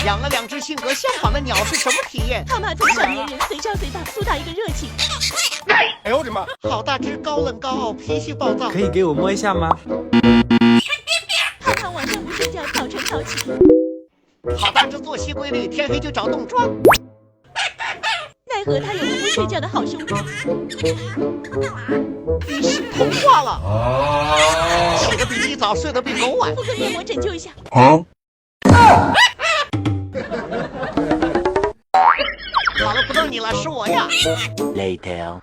养了两只性格相仿的鸟是什么体验？他妈从小粘人，随叫随打，主打一个热情。哎呦我的妈！好大只，高冷高傲，脾气暴躁。可以给我摸一下吗？胖胖晚上不睡觉，早晨早起。好大只，作息规律，天黑就找洞钻。奈何他有个不睡觉的好兄弟。于是通话了。起得比你早，睡得比狗晚。敷个面膜拯救一下。好了，不逗你了，是我呀。Later。